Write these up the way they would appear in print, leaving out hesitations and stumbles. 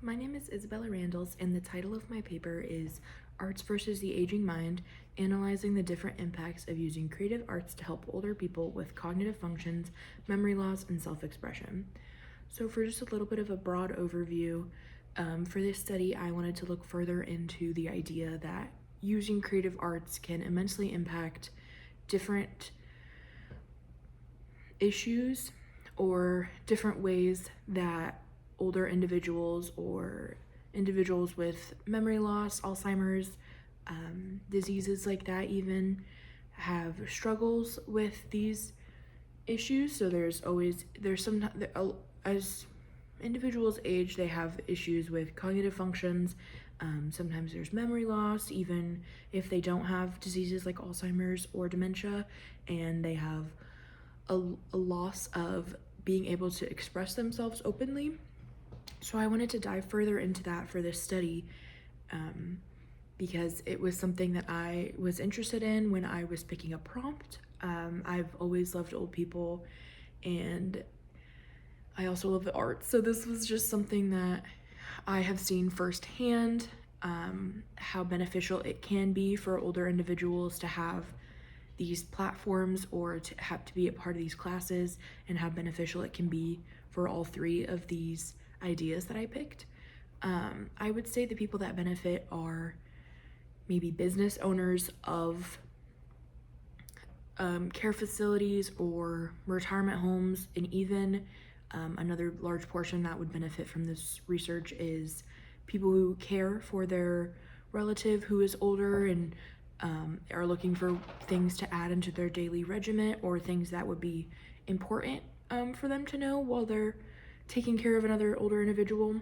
My name is Isabella Randalls, and the title of my paper is Arts versus the Aging Mind, Analyzing the Different Impacts of Using Creative Arts to Help Older People with Cognitive Functions, Memory Loss, and Self-Expression. So for just a little bit of a broad overview, for this study, I wanted to look further into the idea that using creative arts can immensely impact different issues or different ways that older individuals or individuals with memory loss, Alzheimer's, diseases like that even have struggles with these issues. So there's some, as individuals age, they have issues with cognitive functions. Sometimes there's memory loss, even if they don't have diseases like Alzheimer's or dementia, and they have a loss of being able to express themselves openly. So I wanted to dive further into that for this study because it was something that I was interested in when I was picking a prompt. I've always loved old people, and I also love the arts. So this was just something that I have seen firsthand, how beneficial it can be for older individuals to have these platforms or to have to be a part of these classes, and how beneficial it can be for all three of these ideas that I picked. I would say the people that benefit are maybe business owners of care facilities or retirement homes, and even another large portion that would benefit from this research is people who care for their relative who is older and are looking for things to add into their daily regimen, or things that would be important for them to know while they're taking care of another older individual.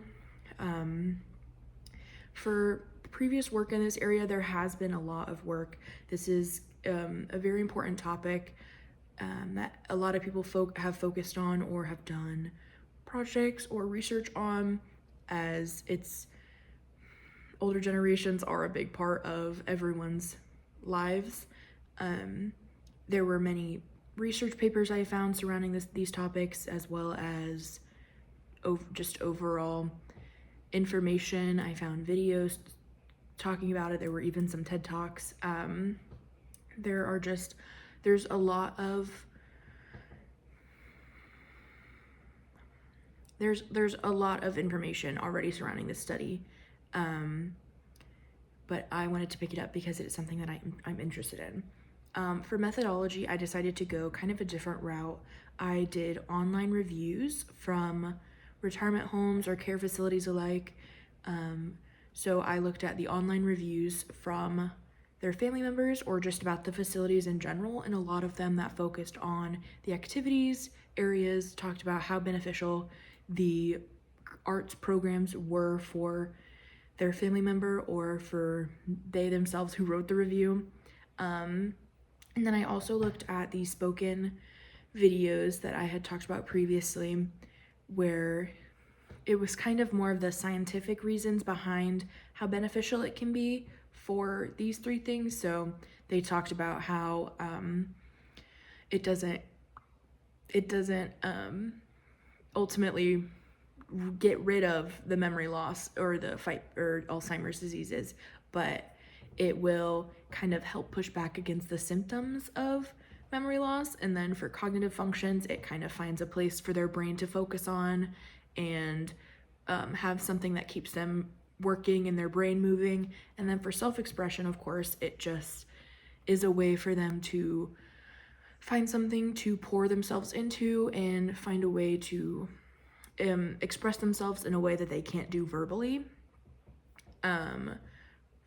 For previous work in this area, there has been a lot of work. This is a very important topic that a lot of people have focused on or have done projects or research on, as it's older generations are a big part of everyone's lives. There were many research papers I found surrounding these topics, as well as just overall information. I found videos talking about it. There were even some TED Talks. There's a lot of information already surrounding this study, but I wanted to pick it up because it is something that I'm interested in. For methodology, I decided to go kind of a different route. I did online reviews from retirement homes or care facilities alike. So I looked at the online reviews from their family members or just about the facilities in general, and a lot of them that focused on the activities areas talked about how beneficial the arts programs were for their family member or for they themselves who wrote the review. And then I also looked at the spoken videos that I had talked about previously, where it was kind of more of the scientific reasons behind how beneficial it can be for these three things. So they talked about how it doesn't ultimately get rid of the memory loss or the fight or Alzheimer's diseases, but it will kind of help push back against the symptoms of memory loss. And then for cognitive functions, it kind of finds a place for their brain to focus on and have something that keeps them working and their brain moving. And then for self-expression, of course, it just is a way for them to find something to pour themselves into and find a way to express themselves in a way that they can't do verbally.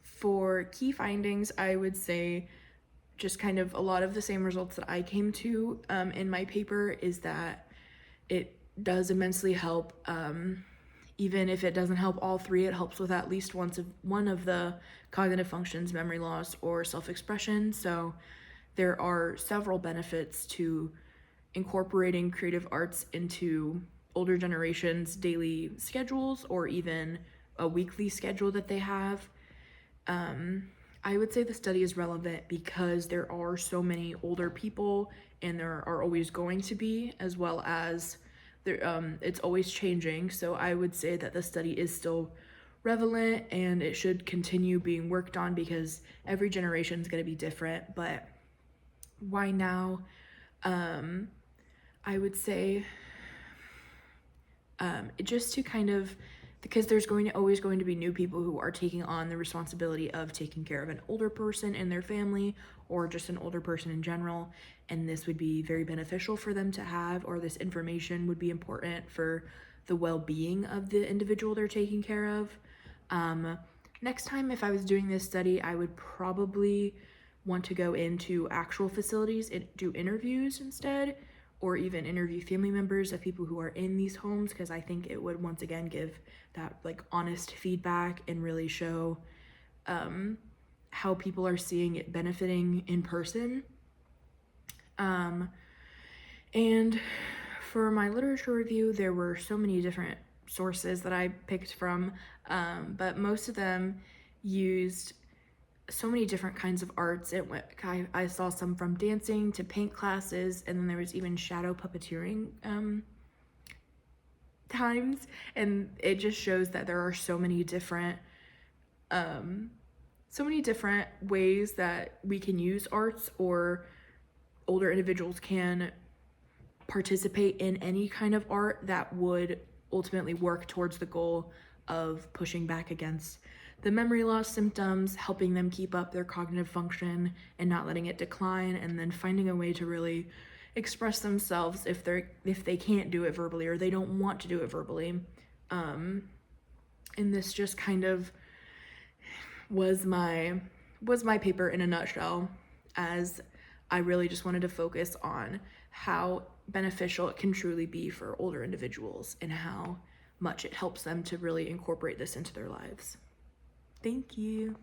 For key findings, I would say just kind of a lot of the same results that I came to in my paper, is that it does immensely help. Even if it doesn't help all three, it helps with at least one of the cognitive functions, memory loss or self-expression. So there are several benefits to incorporating creative arts into older generations' daily schedules, or even a weekly schedule that they have. I would say the study is relevant because there are so many older people, and there are always going to be, as well as it's always changing. So I would say that the study is still relevant and it should continue being worked on because every generation is going to be different. But why now? I would say just to kind of, because there's always going to be new people who are taking on the responsibility of taking care of an older person in their family or just an older person in general, and this would be very beneficial for them to have, or this information would be important for the well-being of the individual they're taking care of. Next time, if I was doing this study, I would probably want to go into actual facilities and do interviews instead, or even interview family members of people who are in these homes, because I think it would once again give that like honest feedback and really show how people are seeing it benefiting in person. And for my literature review, there were so many different sources that I picked from, but most of them used so many different kinds of arts. I saw some from dancing to paint classes, and then there was even shadow puppeteering times, and it just shows that there are so many different ways that we can use arts, or older individuals can participate in any kind of art that would ultimately work towards the goal of pushing back against the memory loss symptoms, helping them keep up their cognitive function and not letting it decline, and then finding a way to really express themselves if they can't do it verbally or they don't want to do it verbally. And this just kind of was my paper in a nutshell, as I really just wanted to focus on how beneficial it can truly be for older individuals and how much it helps them to really incorporate this into their lives. Thank you.